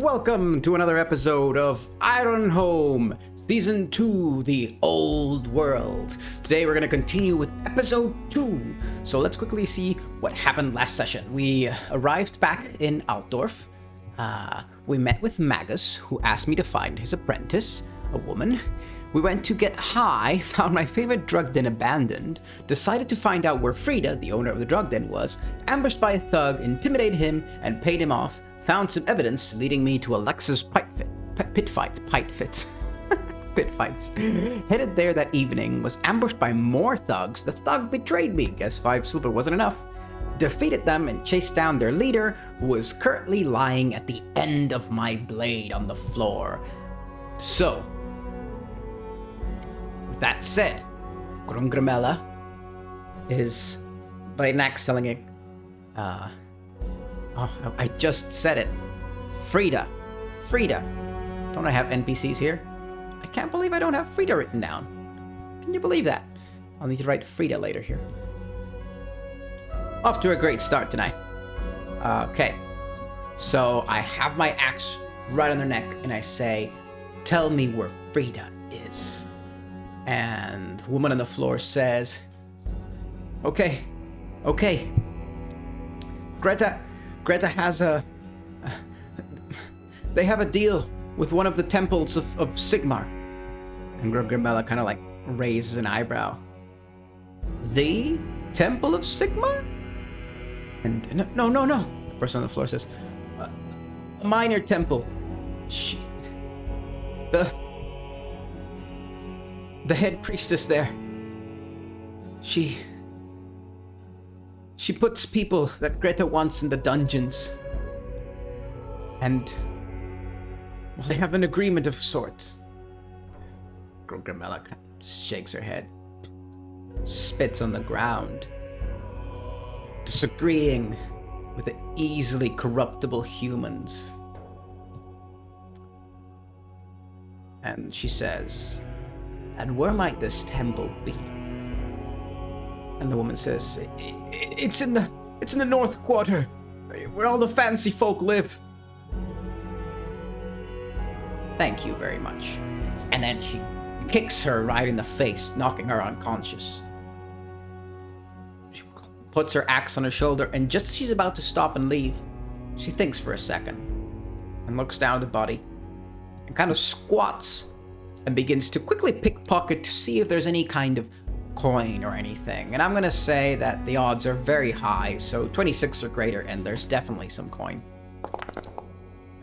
Welcome to another episode of Ironhome, Season 2, The Old World. Today we're going to continue with Episode 2. So let's quickly see what happened last session. We arrived back in Altdorf. We met with Magus, who asked me to find his apprentice, a woman. We went to get high, found my favorite drug den abandoned, decided to find out where Frida, the owner of the drug den, was, ambushed by a thug, intimidated him, and paid him off, found some evidence leading me to Alexa's pit fights. Headed there that evening, was ambushed by more thugs. The thug betrayed me, guess 5 silver wasn't enough. Defeated them and chased down their leader, who was currently lying at the end of my blade on the floor. So, with that said, Grungramella is by Nax selling it. I just said it. Frida. Don't I have NPCs here? I can't believe I don't have Frida written down. Can you believe that? I'll need to write Frida later here. Off to a great start tonight. Okay. So I have my axe right on their neck and I say, tell me where Frida is. And the woman on the floor says, okay. Greta has they have a deal with one of the temples of Sigmar. And Grumella kind of like raises an eyebrow. The Temple of Sigmar? And no. The person on the floor says, a minor temple. The head priestess there. She puts people that Greta wants in the dungeons. And, well, they have an agreement of sorts. Grumella shakes her head. Spits on the ground. Disagreeing with the easily corruptible humans. And she says, and where might this temple be? And the woman says, it's in the North Quarter, where all the fancy folk live. Thank you very much. And then she kicks her right in the face, knocking her unconscious. She puts her axe on her shoulder, and just as she's about to stop and leave, she thinks for a second, and looks down at the body, and kind of squats, and begins to quickly pickpocket to see if there's any kind of coin or anything. And I'm gonna say that the odds are very high, so 26 or greater, and there's definitely some coin.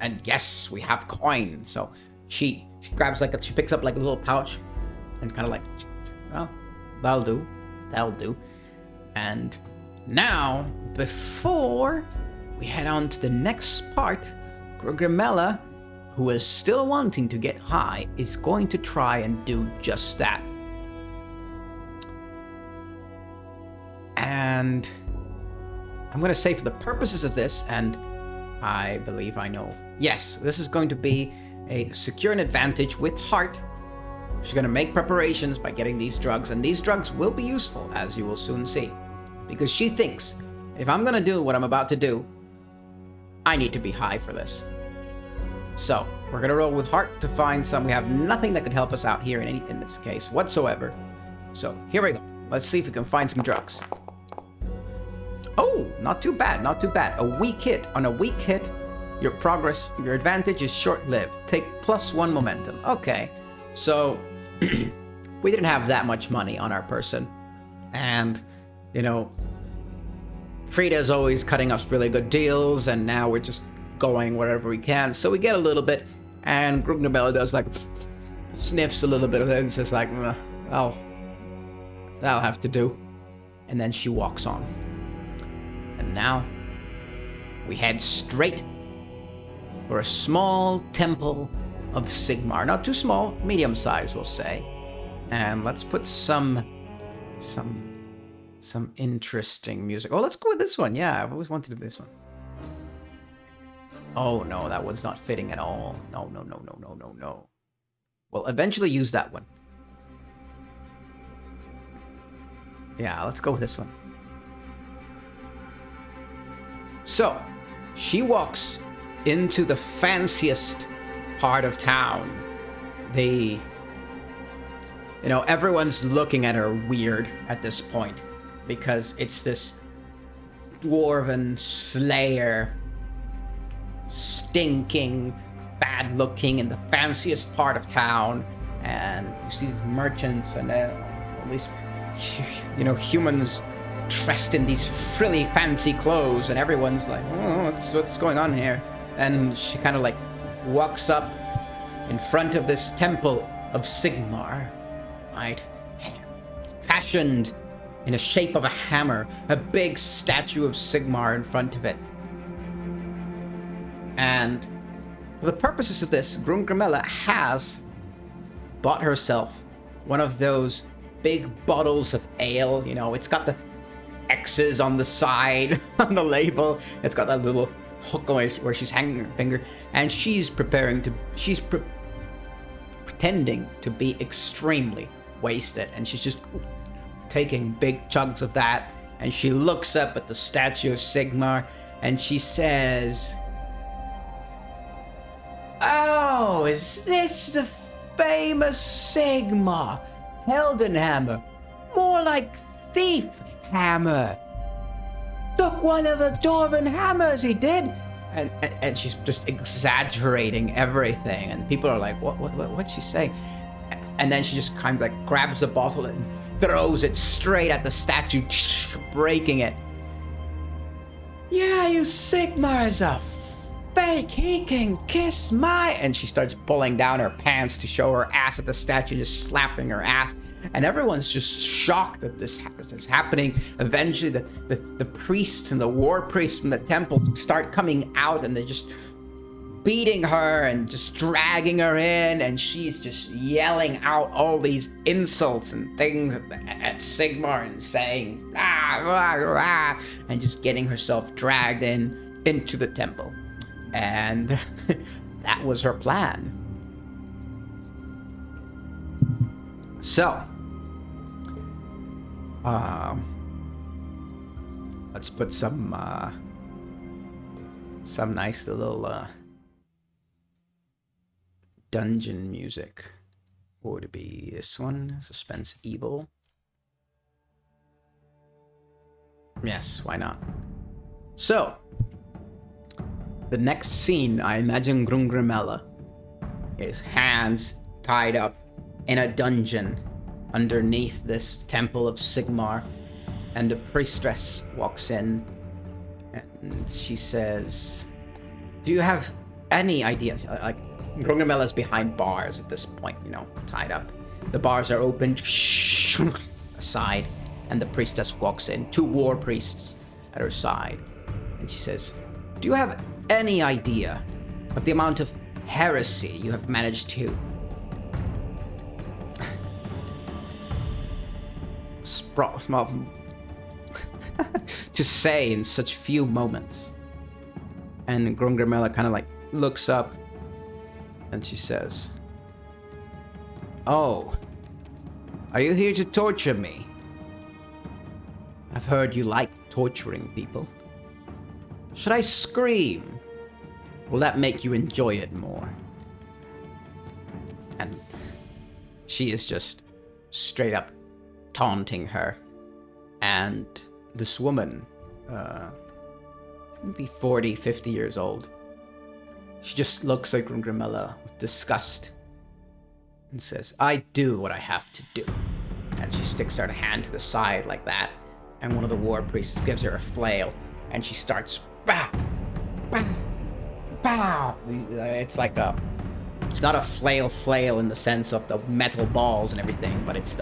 And yes, we have coin. So she grabs she picks up like a little pouch and kind of like, well, that'll do. And now, before we head on to the next part, Grumella, who is still wanting to get high, is going to try and do just that. And I'm going to say for the purposes of this, and I believe I know, yes, this is going to be a secure an advantage with heart. She's going to make preparations by getting these drugs, and these drugs will be useful, as you will soon see. Because she thinks, if I'm going to do what I'm about to do, I need to be high for this. So, we're going to roll with heart to find some. We have nothing that could help us out here in this case whatsoever. So, here we go. Let's see if we can find some drugs. Oh, not too bad. A weak hit. On a weak hit, your advantage is short-lived. Take +1 momentum. Okay, so we didn't have that much money on our person. And, Frida's always cutting us really good deals, and now we're just going wherever we can. So we get a little bit, and Grumella does sniffs a little bit of it and says that'll have to do. And then she walks on. And now, we head straight for a small temple of Sigmar. Not too small, medium size, we'll say. And let's put some interesting music. Oh, let's go with this one. Yeah, I've always wanted to do this one. Oh no, that one's not fitting at all. No. We'll eventually use that one. Yeah, let's go with this one. So, she walks into the fanciest part of town. Everyone's looking at her weird at this point because it's this dwarven slayer, stinking, bad looking in the fanciest part of town. And you see these merchants and all these, humans dressed in these frilly fancy clothes, and everyone's like, oh, what's going on here? And she kind of like walks up in front of this temple of Sigmar, right? Fashioned in the shape of a hammer, a big statue of Sigmar in front of it. And for the purposes of this, Grungrimella has bought herself one of those big bottles of ale. It's got the X's on the side on the label. It's got that little hook where she's hanging her finger, and she's pretending to be extremely wasted, and she's just taking big chunks of that, and she looks up at the statue of Sigmar, and she says, "Oh, is this the famous Sigmar? Heldenhammer? More like Thief Hammer. Took one of the Dwarven hammers, he did." And she's just exaggerating everything, and people are like, what's she saying? And then she just kind of like grabs the bottle and throws it straight at the statue, breaking it. "Yeah, you Sigmar's a fake, he can kiss my..." And she starts pulling down her pants to show her ass at the statue, just slapping her ass. And everyone's just shocked that this is happening. Eventually, the priests and the war priests from the temple start coming out, and they're just beating her and just dragging her in, and she's just yelling out all these insults and things at Sigmar and saying, and just getting herself dragged into the temple. And that was her plan. So, let's put some nice little dungeon music. What would it be? This one? Suspense Evil? Yes, why not? So, the next scene, I imagine Grungrimella is hands tied up in a dungeon underneath this temple of Sigmar, and the priestess walks in and she says, "Do you have any idea?" Like, Grungrimella's behind bars at this point, tied up. The bars are open aside, and the priestess walks in, 2 war priests at her side, and she says, "Do you have any idea of the amount of heresy you have managed to to say in such few moments?" And Grungrimella kind of like looks up and she says, "Oh, are you here to torture me? I've heard you like torturing people. Should I scream? Will that make you enjoy it more?" And she is just straight up taunting her. And this woman, maybe 40, 50 years old, she just looks at Grungrimella with disgust and says, "I do what I have to do." And she sticks her hand to the side like that, and one of the war priests gives her a flail, and she starts, "Bow, bow, bow." It's like it's not a flail in the sense of the metal balls and everything, but it's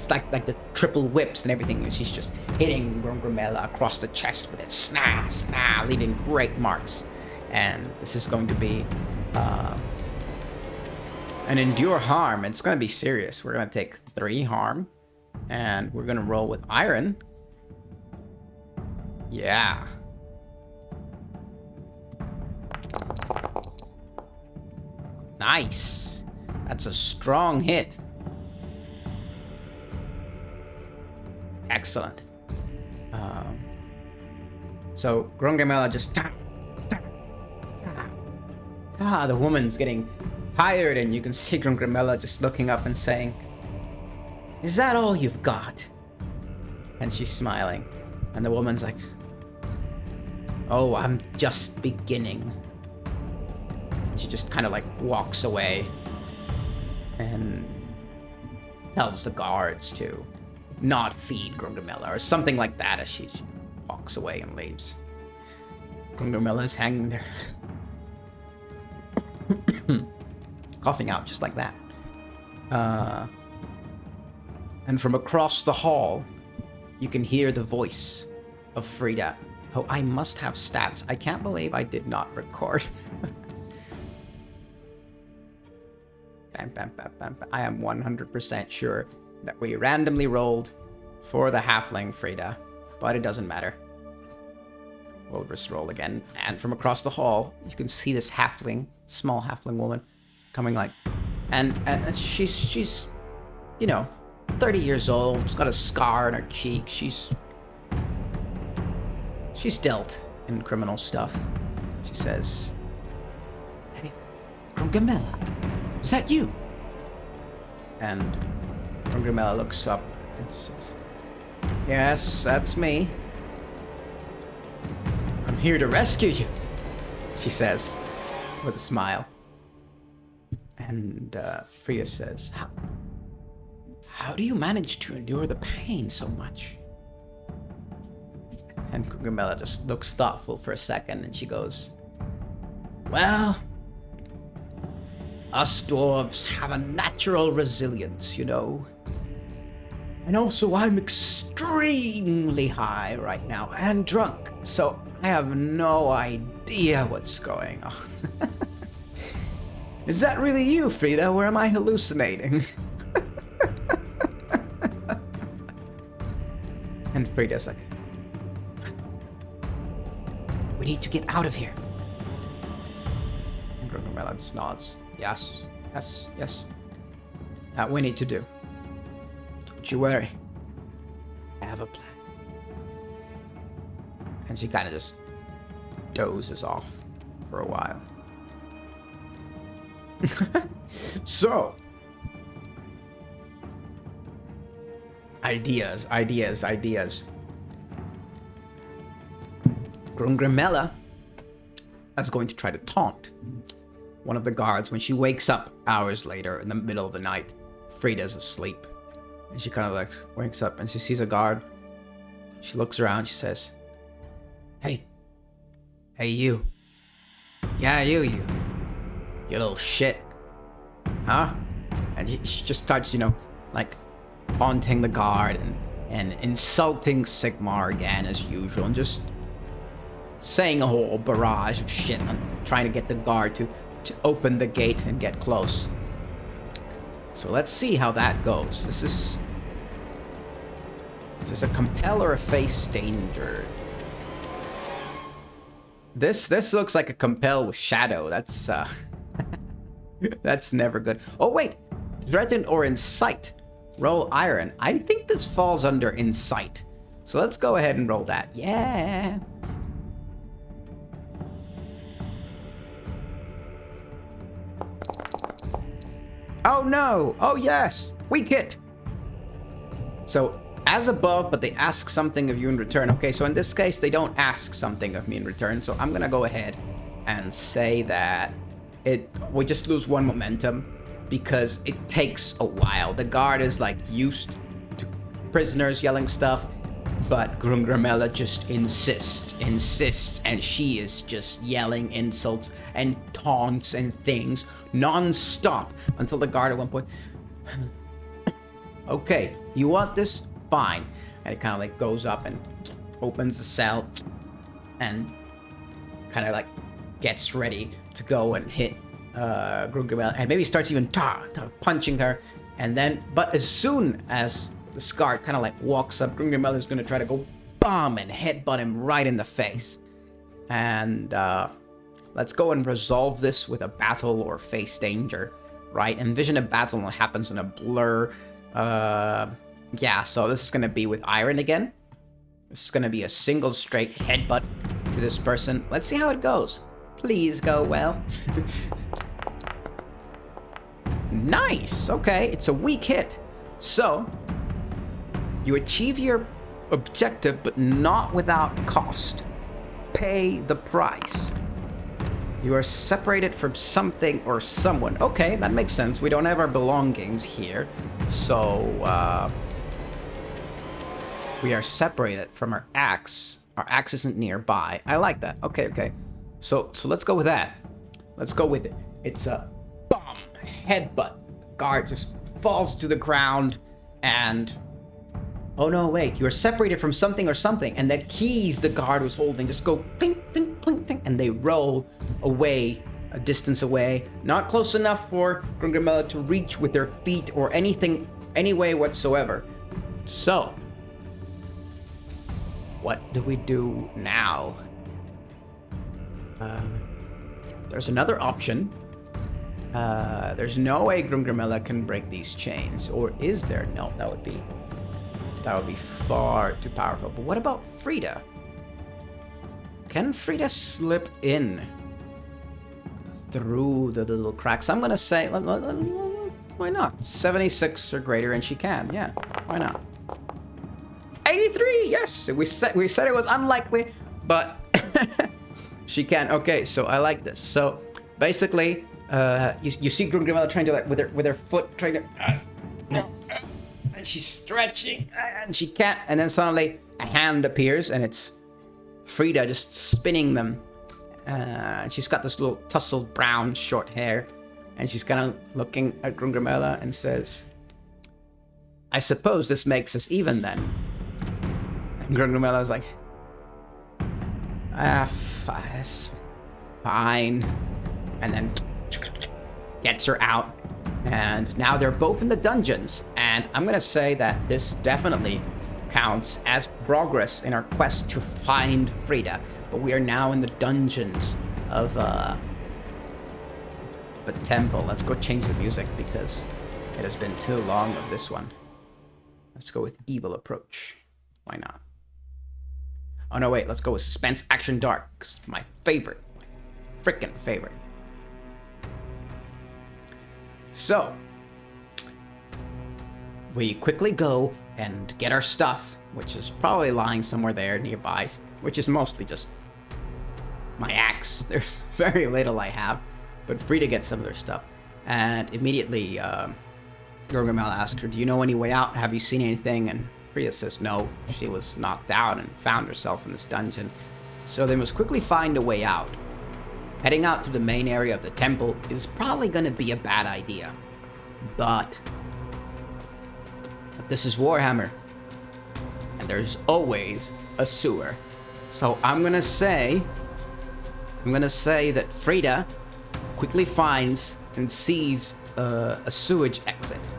like the triple whips and everything, and she's just hitting Grungrimella across the chest with it, snah, leaving great marks. And this is going to be an endure harm. It's going to be serious. We're going to take 3 harm, and we're going to roll with iron. Yeah. Nice. That's a strong hit. Excellent. So Grungrimella just The woman's getting tired, and you can see Grungrimella just looking up and saying, "Is that all you've got?" And she's smiling. And the woman's like, "Oh, I'm just beginning." And she just kind of like walks away and tells the guards to not feed Grungrimella or something like that as she walks away and leaves. Grungrimella's hanging there. Coughing out just like that. And from across the hall, you can hear the voice of Frida. Oh, I must have stats. I can't believe I did not record. Bam, bam, bam, bam, bam. I am 100% sure that we randomly rolled for the halfling Frida, but it doesn't matter. We'll just roll again. And from across the hall, you can see this halfling, small halfling woman, coming like, and she's, you know, 30 years old. She's got a scar on her cheek. She's dealt in criminal stuff. She says, "Hey, Grungrimella, is that you?" And Grungrimella looks up and says, "Yes, that's me. I'm here to rescue you," she says with a smile. And Frida says, How do you manage to endure the pain so much?" And Grungrimella just looks thoughtful for a second, and she goes, "Well, us dwarves have a natural resilience, you know. And also, I'm extremely high right now and drunk, so I have no idea what's going on." "Is that really you, Frida, or am I hallucinating?" And Frida's like, "We need to get out of here." And Grungrimella just nods. Yes. That we need to do. Don't you worry. I have a plan. And she kind of just dozes off for a while. So, ideas. Grungrimella is going to try to taunt one of the guards when she wakes up hours later in the middle of the night. Frida's asleep. And she kind of like wakes up and she sees a guard. She looks around, she says, Hey you. Yeah, you little shit. Huh?" And she just starts, like taunting the guard and insulting Sigmar again as usual, and just saying a whole barrage of shit and trying to get the guard to open the gate and get close. So let's see how that goes. This is a compel or a face danger. This looks like a compel with shadow. That's that's never good. Oh wait, threaten or incite. Roll iron. I think this falls under incite. So let's go ahead and roll that. Yeah. Oh no! Oh yes! Weak hit! So, as above, but they ask something of you in return. Okay, so in this case, they don't ask something of me in return, so I'm gonna go ahead and say that we just lose one momentum because it takes a while. The guard is like used to prisoners yelling stuff, but Grungrimella just insists, and she is just yelling insults and taunts and things non-stop until the guard at one point, "Okay, you want this? Fine." And it kind of like goes up and opens the cell and kind of like gets ready to go and hit Grungrimella, and maybe starts even punching her. And then, but as soon as the guard kind of like walks up, Grungrimella is going to try to go bomb and headbutt him right in the face. And let's go and resolve this with a battle or face danger, right? Envision a battle that happens in a blur. Yeah, so this is going to be with iron again. This is going to be a single straight headbutt to this person. Let's see how it goes. Please go well. Nice. Okay, it's a weak hit. So, you achieve your objective, but not without cost. Pay the price. You are separated from something or someone. Okay, that makes sense. We don't have our belongings here. So, we are separated from our axe. Our axe isn't nearby. I like that. Okay, okay. So let's go with that. Let's go with it. It's a bomb, headbutt. Guard just falls to the ground and... Oh no, wait. You are separated from something or something. And the keys the guard was holding just go clink, clink, clink, clink. And they roll away, a distance away. Not close enough for Grungrimella to reach with their feet or anything, any way whatsoever. So, what do we do now? There's another option. There's no way Grungrimella can break these chains. Or is there? No, that would be far too powerful. But what about Frida? Can Frida slip in through the little cracks? I'm gonna say, why not? 76 or greater, and she can. Yeah, why not? 83. Yes, we said it was unlikely, but she can. Okay, so I like this. So basically, you see Grungrimella trying to, like, with her foot trying to. And she's stretching, and she can't. And then suddenly a hand appears, and it's Frida just spinning them. She's got this little tousled brown short hair, and she's kind of looking at Grungrimella and says, "I suppose this makes us even then." And Grungrimella's like, fine. And then gets her out. And now they're both in the dungeons. And I'm gonna say that this definitely counts as progress in our quest to find Frida. But we are now in the dungeons of the temple. Let's go change the music because it has been too long of this one. Let's go with Evil Approach. Why not? Oh no, wait, let's go with Suspense Action Dark. It's my favorite. My freaking favorite. So, we quickly go and get our stuff, which is probably lying somewhere there nearby, which is mostly just my axe. There's very little I have, but Frida gets some of their stuff. And immediately, Grungrimella asks her, "Do you know any way out? Have you seen anything?" And Frida says no, she was knocked out and found herself in this dungeon. So they must quickly find a way out. Heading out to the main area of the temple is probably going to be a bad idea. But this is Warhammer. And there's always a sewer. So I'm going to say that Frida quickly finds and sees a sewage exit.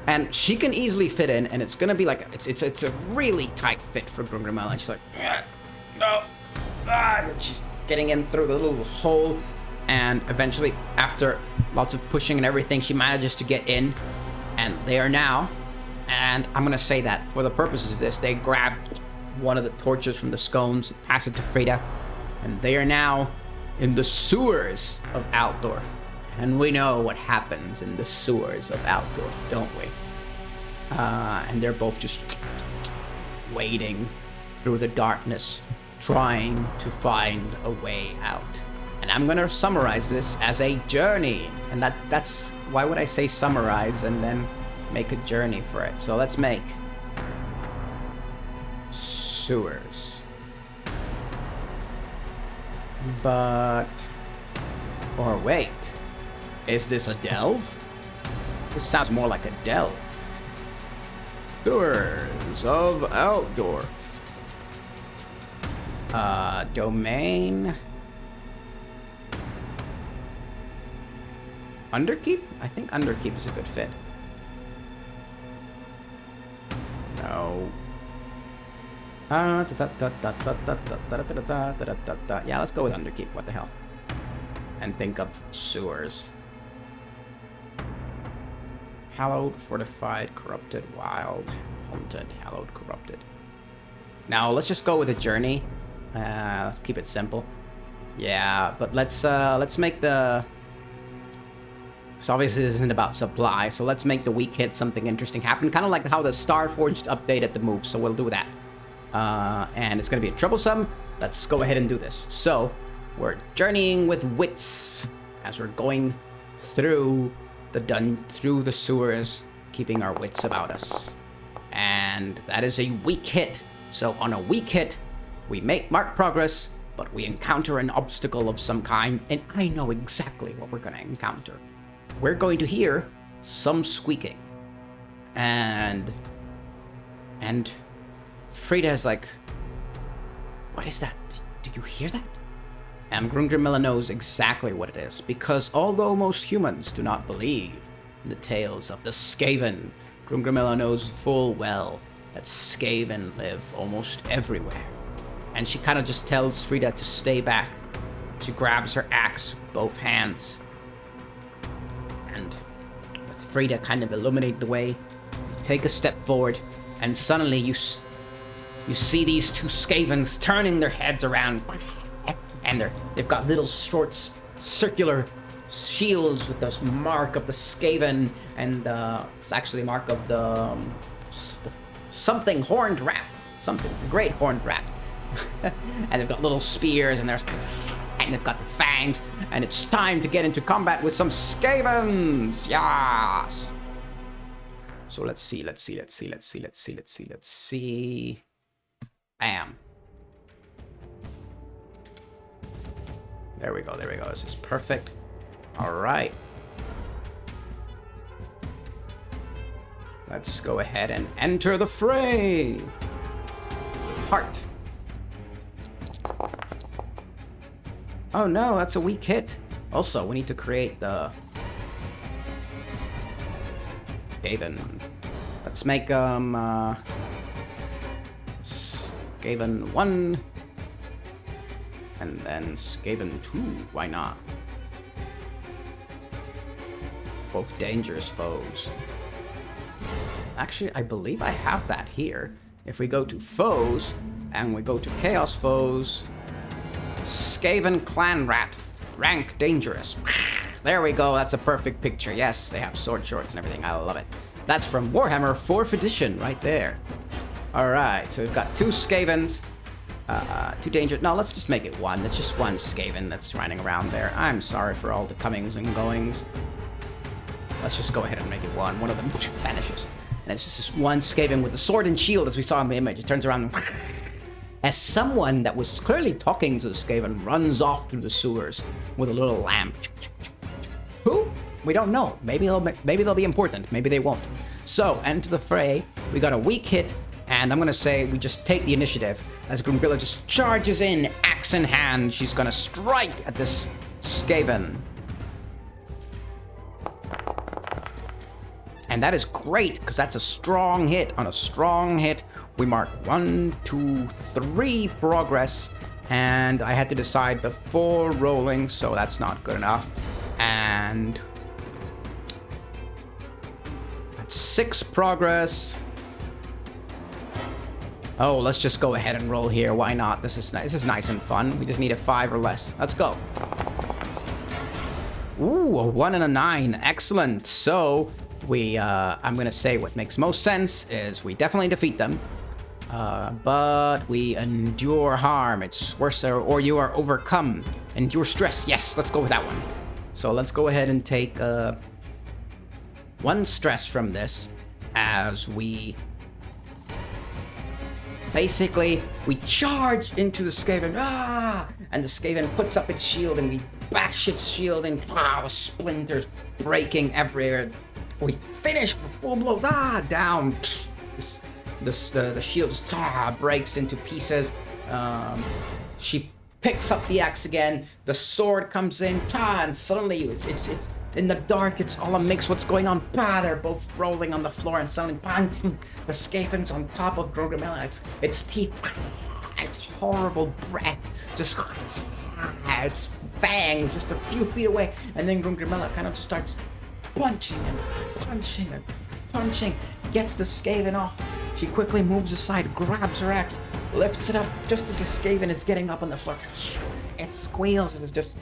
And she can easily fit in, and it's going to be like, it's a really tight fit for Grungrimella. And she's like, no. And she's getting in through the little hole, and eventually, after lots of pushing and everything, she manages to get in, and they are now, and I'm gonna say that for the purposes of this, they grab one of the torches from the scones, pass it to Frida, and they are now in the sewers of Altdorf. And we know what happens in the sewers of Altdorf, don't we? And they're both just wading through the darkness, trying to find a way out. And I'm gonna summarize this as a journey. And that's why would I say summarize and then make a journey for it? So let's make sewers. But, or wait, is this a delve? This sounds more like a delve. Sewers of Altdorf. Domain. Underkeep? I think Underkeep is a good fit. No. Yeah, let's go with Underkeep. What the hell? And think of sewers. Hallowed, fortified, corrupted, wild, haunted, hallowed, corrupted. Now, let's just go with a journey. Let's keep it simple. Yeah, but let's make the... So obviously this isn't about supply, so let's make the weak hit something interesting happen. Kind of like how the Starforged updated the move, so we'll do that. And it's going to be a troublesome. Let's go ahead and do this. So, we're journeying with wits as we're going through the sewers, keeping our wits about us. And that is a weak hit. So on a weak hit, we make marked progress, but we encounter an obstacle of some kind, and I know exactly what we're going to encounter. We're going to hear some squeaking. And Frida's like, what is that? Do you hear that? And Grungrimilla knows exactly what it is, because although most humans do not believe in the tales of the Skaven, Grungrimilla knows full well that Skaven live almost everywhere. And she kind of just tells Frida to stay back. She grabs her axe with both hands. And with Frida kind of illuminating the way, you take a step forward, and suddenly you see these two Skavens turning their heads around, and they've got little short circular shields with this mark of the Skaven, and it's actually a mark of the something horned rat, something great horned rat. And they've got little spears, and they've got the fangs, and it's time to get into combat with some Skavens. Yes. So let's see. Bam. There we go. This is perfect. All right. Let's go ahead and enter the fray. Heart. Oh no, that's a weak hit. Also, we need to create the Skaven. Let's make Skaven 1 and then Skaven 2. Why not? Both dangerous foes. Actually, I believe I have that here. If we go to foes and we go to chaos foes, Skaven clan rat, rank dangerous. There we go, that's a perfect picture. Yes, they have sword shorts and everything, I love it. That's from Warhammer 4th edition right there. Alright, so we've got two Skavens, two dangerous. No, let's just make it one. It's just one Skaven that's running around there. I'm sorry for all the comings and goings. Let's just go ahead and make it one. One of them vanishes. And it's just this one Skaven with the sword and shield as we saw in the image. It turns around and as someone that was clearly talking to the Skaven runs off through the sewers with a little lamp. Who? We don't know. Maybe they'll be important. Maybe they won't. So, into the fray. We got a weak hit, and I'm gonna say we just take the initiative as Grungrimilla just charges in, axe in hand. She's gonna strike at this Skaven. And that is great, because that's a strong hit. On a strong hit, we mark 1, 2, 3 progress, and I had to decide before rolling, so that's not good enough. And that's 6 progress. Oh, let's just go ahead and roll here. Why not? This is nice and fun. We just need a 5 or less. Let's go. Ooh, a 1 and a 9. Excellent. So I'm gonna say what makes most sense is we definitely defeat them. But we endure harm. It's worse, or you are overcome. Endure stress. Yes, let's go with that one. So let's go ahead and take 1 stress from this as we basically we charge into the Skaven. And the Skaven puts up its shield and we bash its shield and splinters breaking everywhere. We finish with full blow. Down. The shield just breaks into pieces. She picks up the axe again. The sword comes in. And suddenly it's in the dark. It's all a mix. What's going on? They're both rolling on the floor, and suddenly the Skaven's on top of Grungrimilla. Its teeth. It's horrible breath. Just its fangs just a few feet away, and then Grungrimilla kind of just starts punching and punching and punching. Gets the Skaven off. She quickly moves aside, grabs her axe, lifts it up just as the Skaven is getting up on the floor. it squeals as it just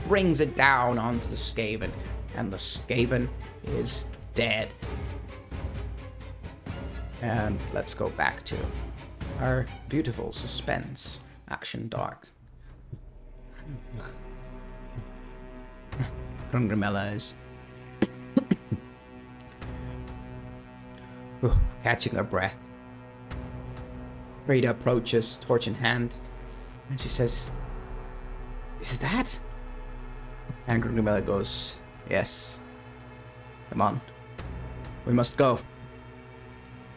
brings it down onto the Skaven. And the Skaven is dead. And let's go back to our beautiful suspense action dark. Grungrimella is catching her breath. Frida approaches, torch in hand, and she says, "Is that?" And Grungrimella goes, "Yes. Come on. We must go."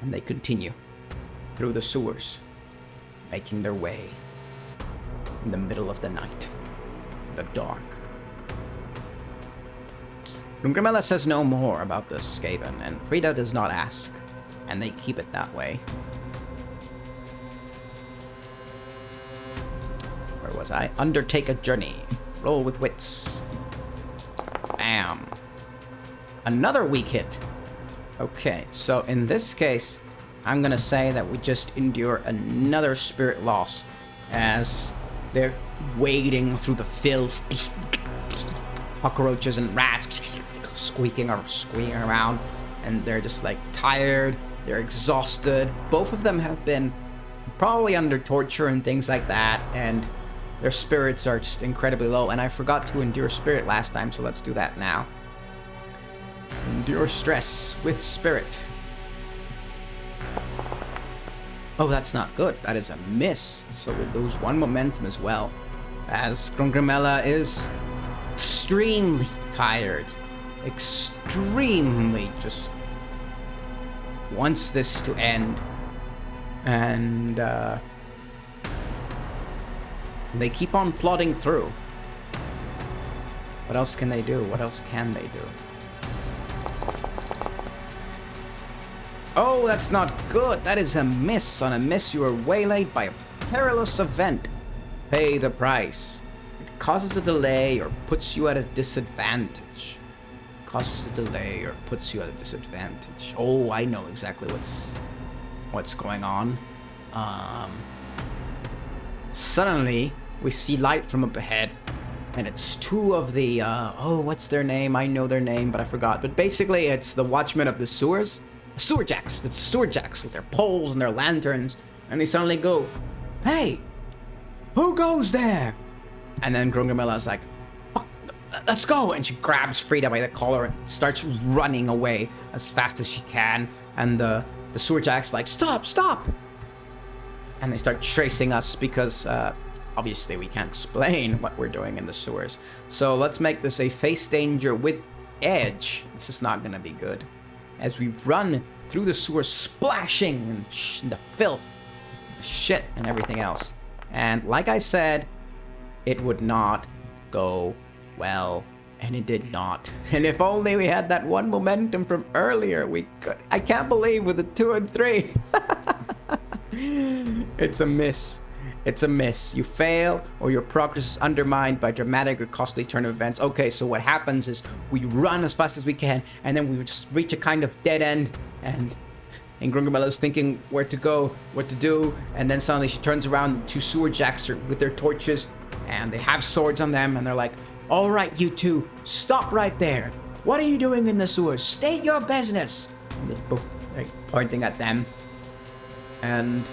And they continue through the sewers, making their way in the middle of the night, the dark. Grungrimella says no more about the Skaven, and Frida does not ask, and they keep it that way. Where was I? Undertake a journey. Roll with wits. Bam. Another weak hit. Okay, so in this case, I'm gonna say that we just endure another spirit loss as they're wading through the filth. Cockroaches and rats squeaking or squeaking around, and they're just like tired, they're exhausted. Both of them have been probably under torture and things like that, and their spirits are just incredibly low. And I forgot to endure spirit last time, so let's do that now. Endure stress with spirit. Oh, that's not good. That is a miss. So we lose 1 momentum as well, as Grungrimella is extremely tired. Extremely just wants this to end. And they keep on plodding through. What else can they do? What else can they do? Oh, that's not good. That is a miss. On a miss, you are waylaid by a perilous event. Pay the price. It causes a delay or puts you at a disadvantage. Causes a delay or puts you at a disadvantage. Oh, I know exactly what's going on. Suddenly, we see light from up ahead, and it's 2 of the, what's their name? I know their name, but I forgot. But basically, it's the watchmen of the sewers. Sewer jacks. It's sewer jacks with their poles and their lanterns, and they suddenly go, "Hey, who goes there?" And then Grungrimella's like, "Fuck, let's go!" And she grabs Frida by the collar and starts running away as fast as she can. And the sewer jack's like, "Stop, stop!" And they start chasing us because obviously we can't explain what we're doing in the sewers. So let's make this a face danger with edge. This is not gonna be good. As we run through the sewers, splashing in the filth, the shit, and everything else. And like I said, it would not go well, and it did not. And if only we had that 1 momentum from earlier, we could. I can't believe with the 2 and 3. It's a miss. It's a miss. You fail, or your progress is undermined by dramatic or costly turn of events. Okay, so what happens is we run as fast as we can, and then we just reach a kind of dead end, and Grungrimella's thinking where to go, what to do, and then suddenly she turns around, 2 sewer jacks are with their torches, and they have swords on them, and they're like, "All right, you 2, stop right there. What are you doing in the sewers? State your business." And they're both like pointing at them, and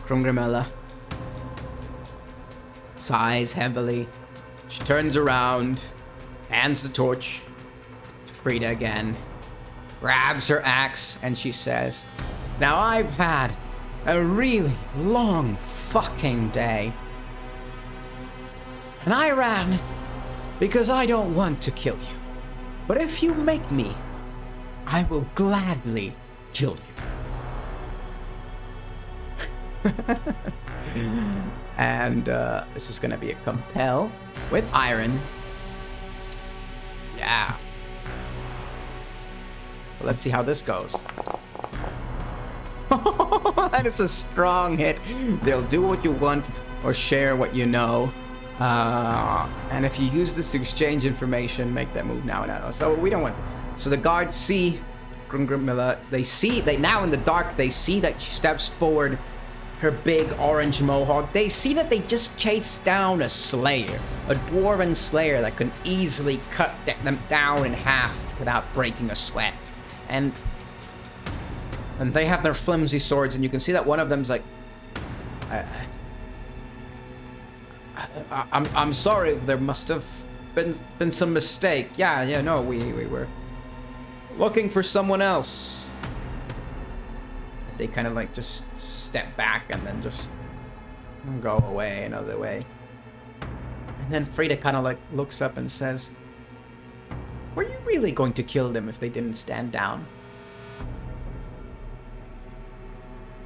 Grungrimella sighs heavily. She turns around, hands the torch to Frida again, grabs her axe, and she says, "Now I've had a really long fucking day, and I ran because I don't want to kill you. But if you make me, I will gladly kill you." And this is gonna be a compel with iron. Yeah. Well, let's see how this goes. That is a strong hit. They'll do what you want or share what you know. And if you use this to exchange information, make that move now. So we don't want to. So the guards see Grungrimella. They now in the dark, they see that she steps forward her big orange mohawk, they see that they just chased down a slayer, a dwarven slayer that could easily cut them down in half without breaking a sweat. And they have their flimsy swords, and you can see that one of them's like, I'm sorry, there must have been some mistake. Yeah, no, we were looking for someone else. They kind of like just step back and then just go away another way. And then Frida kind of like looks up and says, were you really going to kill them if they didn't stand down?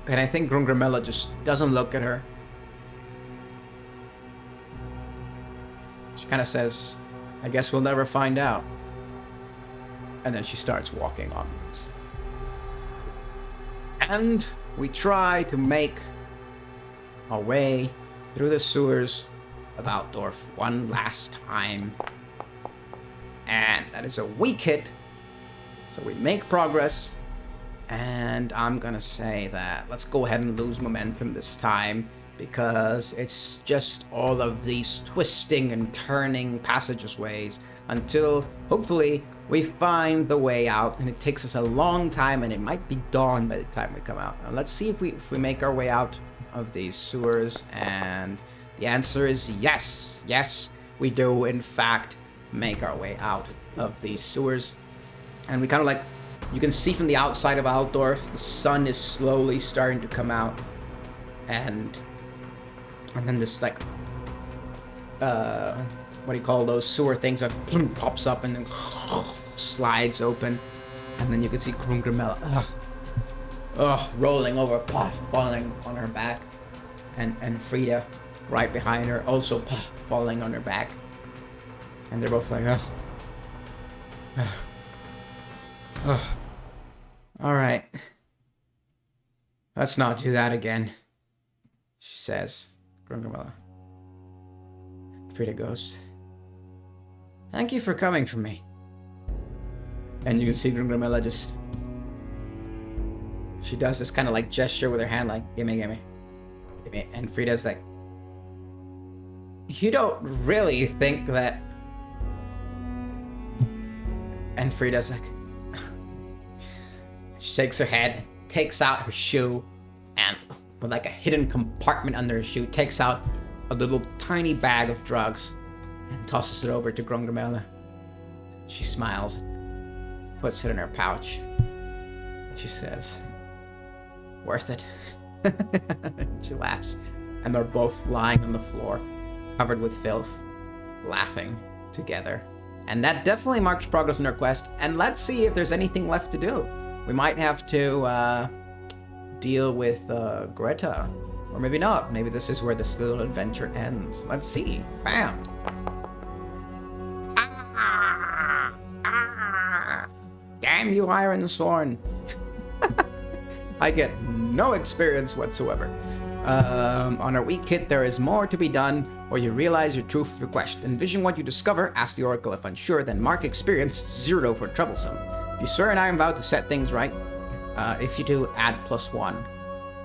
And I think Grungramella just doesn't look at her. She kind of says, I guess we'll never find out. And then she starts walking onwards. And we try to make our way through the sewers of Altdorf one last time. And that is a weak hit. So we make progress. And I'm gonna say that let's go ahead and lose momentum this time, because it's just all of these twisting and turning passageways until hopefully we find the way out. And it takes us a long time, and it might be dawn by the time we come out. Now, let's see if we make our way out of these sewers. And the answer is yes. Yes, we do in fact make our way out of these sewers. And we kind of like, you can see from the outside of Altdorf, the sun is slowly starting to come out. And then this like, what do you call those sewer things that pops up and then slides open. And then you can see Grungramella rolling over, falling on her back. And Frida right behind her, also falling on her back. And they're both like, alright. Let's not do that again, she says. Grungramella. Frida goes, thank you for coming for me. And you can see Grungramella just, she does this kind of like gesture with her hand, like, gimme. And Frida's like, you don't really think that... And Frida's like, she shakes her head, takes out her shoe, and with like a hidden compartment under her shoe, takes out a little tiny bag of drugs and tosses it over to Grungramella. She smiles, puts it in her pouch. She says, worth it. She laughs, and they're both lying on the floor, covered with filth, laughing together. And that definitely marks progress in our quest, and let's see if there's anything left to do. We might have to deal with Greta, or maybe not. Maybe this is where this little adventure ends. Let's see. Bam! Damn you, Ironsworn! I get no experience whatsoever. On our weak hit, there is more to be done, or you realize your truth of your quest. Envision what you discover, ask the Oracle if unsure, then mark experience 0 for troublesome. If you swear an iron vow to set things right, if you do, add +1.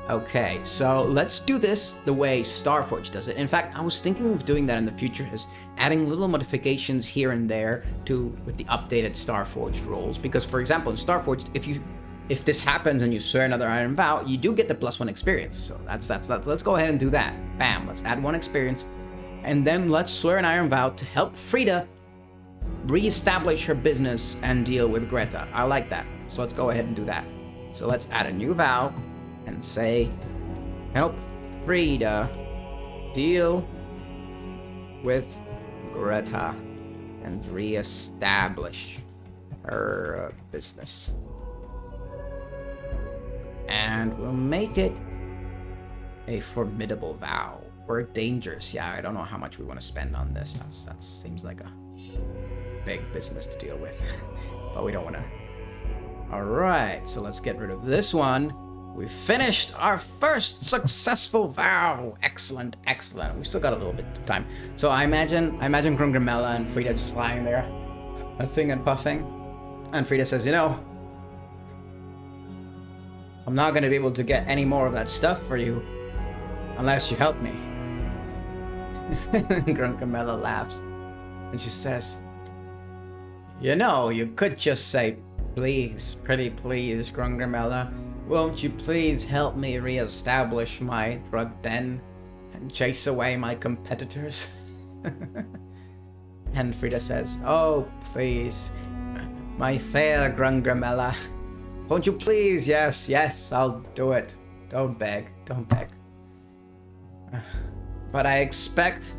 Okay, so let's do this the way Starforge does it. In fact, I was thinking of doing that in the future, is adding little modifications here and there with the updated Starforged rules. Because, for example, in Starforged, if this happens and you swear another iron vow, you do get the +1 experience. So let's go ahead and do that. Bam, let's add 1 experience. And then let's swear an iron vow to help Frida re-establish her business and deal with Greta. I like that. So let's go ahead and do that. So let's add a new vow and say, help Frida deal with Greta and re-establish her business. And we'll make it a formidable vow. Or dangerous. Yeah, I don't know how much we want to spend on this. That seems like a big business to deal with. But we don't want to. Alright, so let's get rid of this one. We've finished our first successful vow. Excellent. We've still got a little bit of time. So I imagine Grungramella and Frida just lying there, huffing and puffing. And Frida says, you know, I'm not going to be able to get any more of that stuff for you. Unless you help me. Grungamela laughs. And she says, you know, you could just say, please, pretty please, Grungamela. Won't you please help me re-establish my drug den and chase away my competitors? And Frida says, oh, please, my fair Grungamela. Won't you please? Yes, yes, I'll do it. Don't beg, don't beg. But I expect,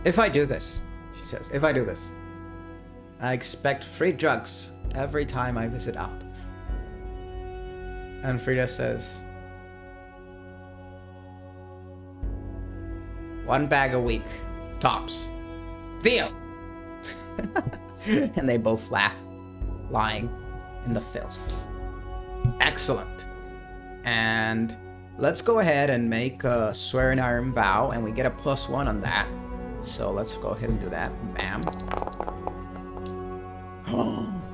if I do this, she says, if I do this, I expect free drugs every time I visit Altov. And Frida says, 1 bag a week, tops. Deal! And they both laugh, lying in the filth. Excellent. And let's go ahead and make a swear in iron vow, and we get a +1 on that. So let's go ahead and do that. Bam.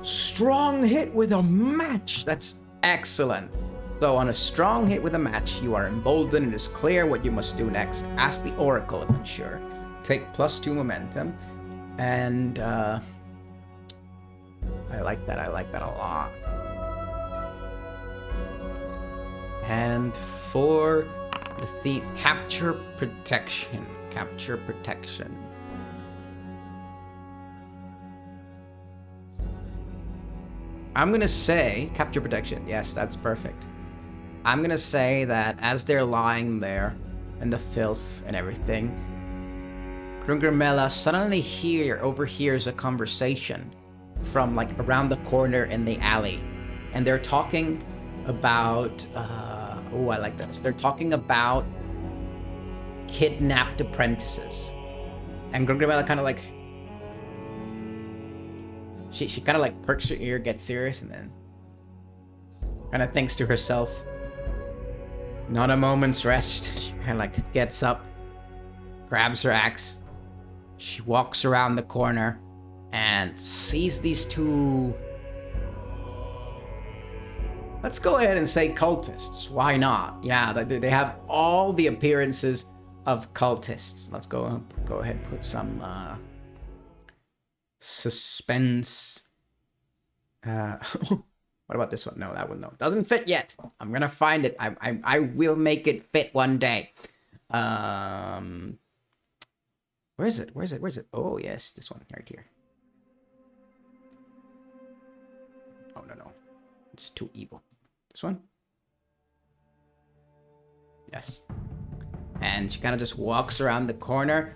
Strong hit with a match. That's excellent. So on a strong hit with a match, you are emboldened. It is clear what you must do next. Ask the oracle if unsure. Take +2 momentum. And I like that. I like that a lot. And for the theme, capture protection. Capture protection. I'm gonna say capture protection. Yes, that's perfect. I'm gonna say that as they're lying there in the filth and everything, Grungamela suddenly overhears a conversation from like around the corner in the alley, and they're talking about oh, I like this. They're talking about kidnapped apprentices. And Grungamela kind of like she kind of like perks her ear, gets serious, and then kind of thinks to herself, not a moment's rest. She kind of like gets up, grabs her axe, she walks around the corner and sees these two, let's go ahead and say cultists. Why not? Yeah, they have all the appearances of cultists. Let's go ahead and put some suspense. What about this one? No, that one, no. Doesn't fit yet. I'm gonna find it. I will make it fit one day. Where is it? Where's it? Oh, yes, this one right here. Oh, no. It's too evil. This one? Yes. And she kind of just walks around the corner,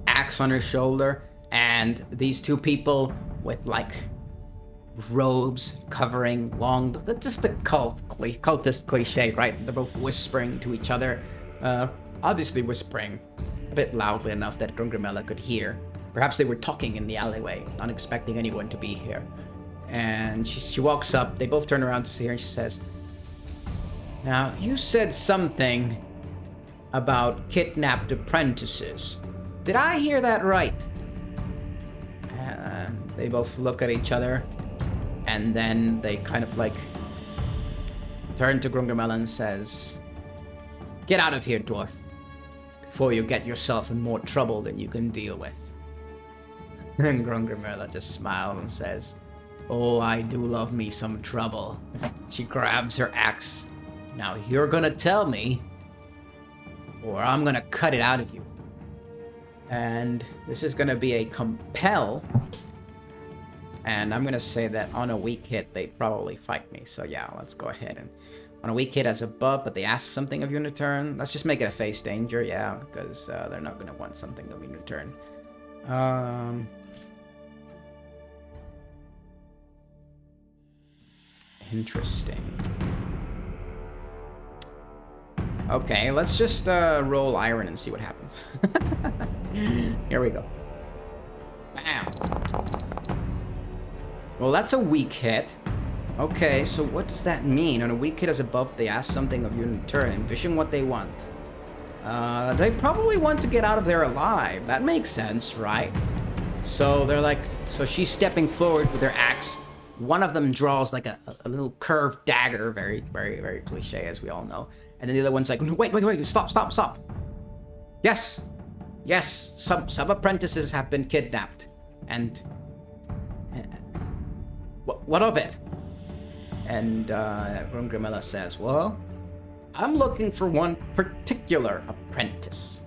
axe on her shoulder, and these two people with like robes covering long, just the cultist cliche, right? They're both whispering to each other, obviously whispering a bit loudly enough that Grungamela could hear. Perhaps they were talking in the alleyway, not expecting anyone to be here. And she walks up, they both turn around to see her, and she says, now, you said something about kidnapped apprentices. Did I hear that right? They both look at each other, and then they kind of like turn to Grungamela and says, get out of here, dwarf, before you get yourself in more trouble than you can deal with. And Grungamela just smiles and says, oh, I do love me some trouble. She grabs her axe. Now you're gonna tell me, or I'm gonna cut it out of you. And this is gonna be a compel. And I'm gonna say that on a weak hit, they probably fight me. So yeah, let's go ahead and on a weak hit as a buff, but they ask something of you in return. Let's just make it a face danger, yeah, because they're not gonna want something of you in return. Interesting. Okay, let's just roll iron and see what happens. Here we go. Bam. Well, that's a weak hit. Okay, so what does that mean? On a weak hit as a buff, they ask something of you in return. Envision what they want. They probably want to get out of there alive. That makes sense, right? So they're like, so she's stepping forward with her axe. One of them draws like a little curved dagger, very, very, very cliche, as we all know. And then the other one's like, wait, stop. Yes, some apprentices have been kidnapped. And what of it? And Grimgrimella says, well, I'm looking for one particular apprentice.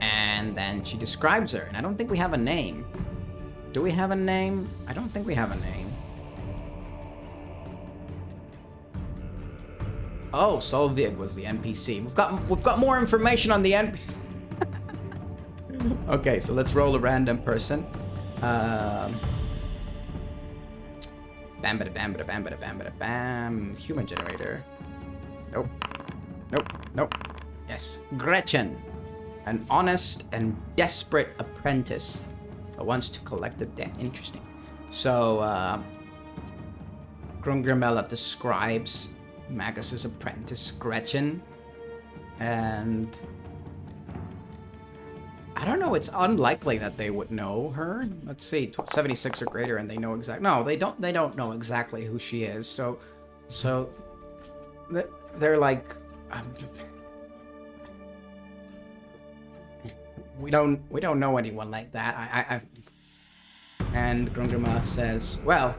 And then she describes her, and I don't think we have a name. Do we have a name? I don't think we have a name. Oh, Solvig was the NPC. We've got more information on the NPC. Okay, so let's roll a random person. Bam, bada bam, bada bam, bada bam, bada bam. Human generator. Nope. Yes, Gretchen, an honest and desperate apprentice that wants to collect the debt. Interesting. So, Grimgrimella describes Magus's apprentice, Gretchen, and I don't know, it's unlikely that they would know her. Let's see, 76 or greater, and they know exactly. No, they don't know exactly who she is. So they're like, we don't know anyone like that. And Grungrima says, well,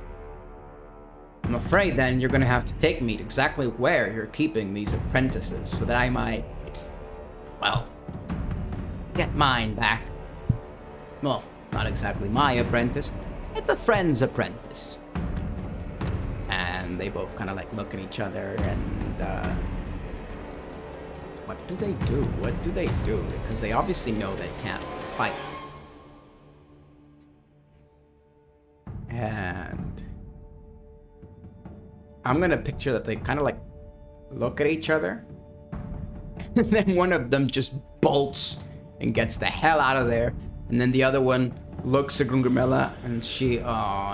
I'm afraid then you're gonna have to take me to exactly where you're keeping these apprentices so that I might, well, get mine back. Well, not exactly my apprentice. It's a friend's apprentice. And they both kind of like look at each other and, what do they do? Because they obviously know they can't fight. And I'm gonna picture that they kind of like look at each other. And then one of them just bolts and gets the hell out of there. And then the other one looks at Grungrimella and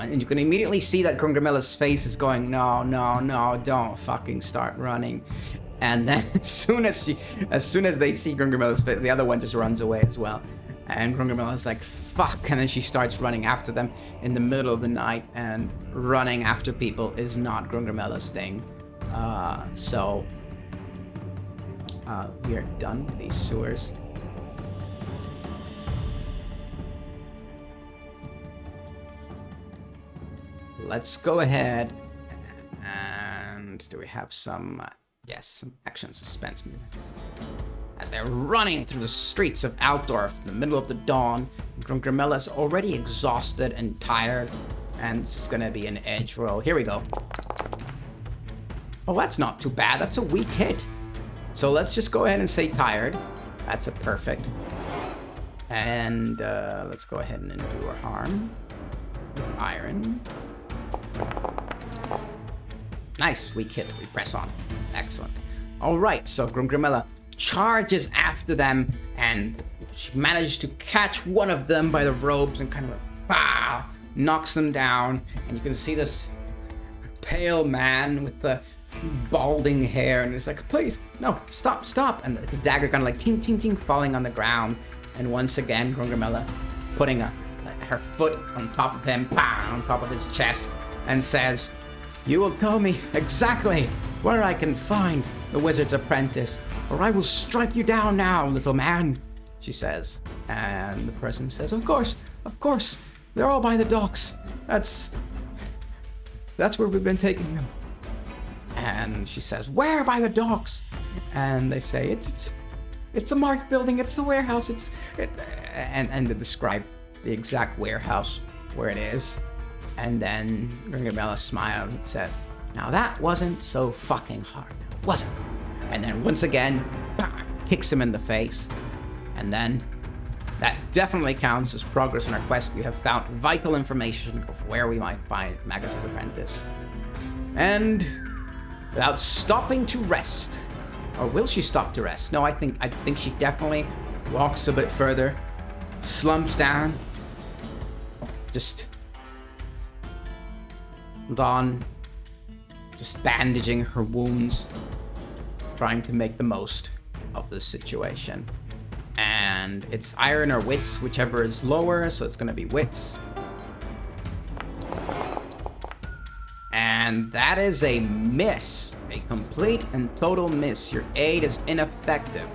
and you can immediately see that Grungrimella's face is going, no, don't fucking start running. And then as soon as they see Grungrimella's face, the other one just runs away as well. And Grungrimella's like, fuck, and then she starts running after them in the middle of the night, and running after people is not Grungrimella's thing. So we are done with these sewers. Let's go ahead and do we have some, yes, some action suspense music. As they're running through the streets of Altdorf in the middle of the dawn, Grungrimella's already exhausted and tired, and this is gonna be an edge roll. Here we go. Oh, that's not too bad. That's a weak hit. So let's just go ahead and say tired. That's a perfect. And let's go ahead and endure harm. Iron. Nice, weak hit. We press on. Excellent. All right, so Grungrimella charges after them, and she manages to catch one of them by the robes and kind of like, knocks them down. And you can see this pale man with the balding hair, and it's like, please, no, stop. And the dagger kind of like ting, ting, ting, falling on the ground. And once again, Grungrimella putting her foot on top of him, on top of his chest, and says, you will tell me exactly where I can find the wizard's apprentice, or I will strike you down now, little man, she says. And the person says, of course, they're all by the docks. That's where we've been taking them. And she says, where by the docks? And they say, it's a marked building, it's a warehouse, and they describe the exact warehouse where it is. And then Grungrimella smiles and said, now that wasn't so fucking hard, was it? And then once again, kicks him in the face. And then that definitely counts as progress in our quest. We have found vital information of where we might find Magus's apprentice. And without stopping to rest, or will she stop to rest? No, I think she definitely walks a bit further, slumps down, just Dawn just bandaging her wounds, trying to make the most of the situation. And it's iron or wits, whichever is lower, so it's gonna be wits. And that is a miss. A complete and total miss. Your aid is ineffective.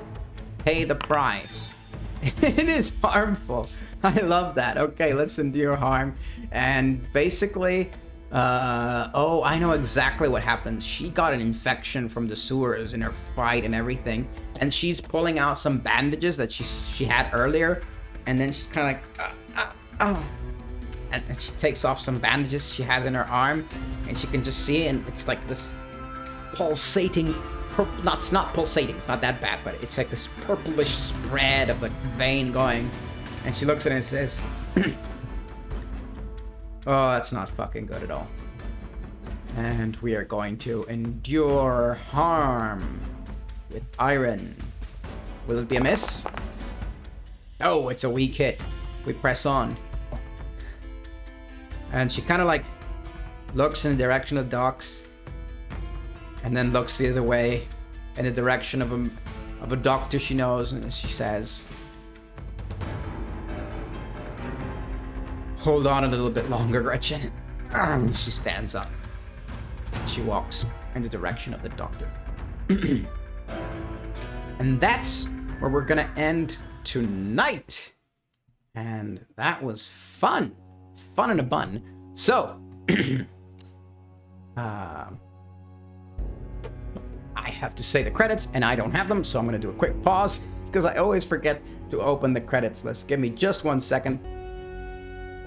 Pay the price. It is harmful. I love that. Okay, let's endure harm. And basically, oh, I know exactly what happens. She got an infection from the sewers in her fight and everything. And she's pulling out some bandages that she had earlier. And then she's kind of like, and she takes off some bandages she has in her arm. And she can just see it, and it's like this pulsating, it's not pulsating, it's not that bad, but it's like this purplish spread of the vein going. And she looks at it and says, oh, that's not fucking good at all. And we are going to endure harm with iron. Will it be a miss? Oh, it's a weak hit. We press on. And she kind of like looks in the direction of the docks, and then looks the other way in the direction of a doctor she knows, and she says, hold on a little bit longer, Gretchen. She stands up. She walks in the direction of the doctor. And that's where we're gonna end tonight. And that was fun. Fun in a bun. So, I have to say the credits, and I don't have them, so I'm going to do a quick pause, because I always forget to open the credits list. Give me just 1 second.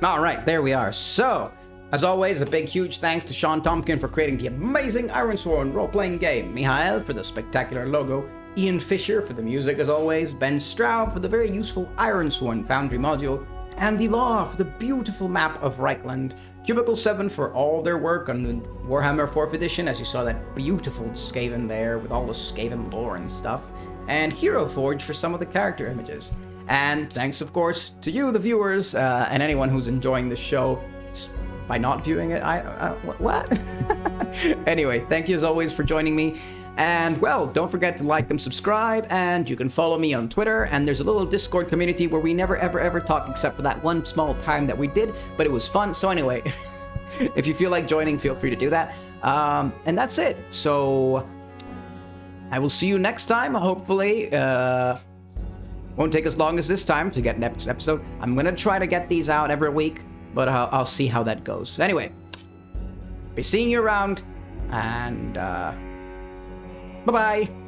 All right, there we are. So, as always, a big, huge thanks to Sean Tompkin for creating the amazing Ironsworn role-playing game, Mihail for the spectacular logo, Ian Fisher for the music as always, Ben Straub for the very useful Ironsworn Foundry module, Andy Law for the beautiful map of Reikland, Cubicle 7 for all their work on the Warhammer 4th edition, as you saw that beautiful Skaven there with all the Skaven lore and stuff, and Hero Forge for some of the character images. And thanks, of course, to you, the viewers, and anyone who's enjoying the show by not viewing it. What? Anyway, thank you as always for joining me. And, well, don't forget to like and subscribe, and you can follow me on Twitter, and there's a little Discord community where we never, ever talk except for that one small time that we did, but it was fun. So anyway, if you feel like joining, feel free to do that. And that's it. So I will see you next time, hopefully. Won't take as long as this time to get an episode. I'm going to try to get these out every week, but I'll see how that goes. Anyway, be seeing you around, and bye-bye.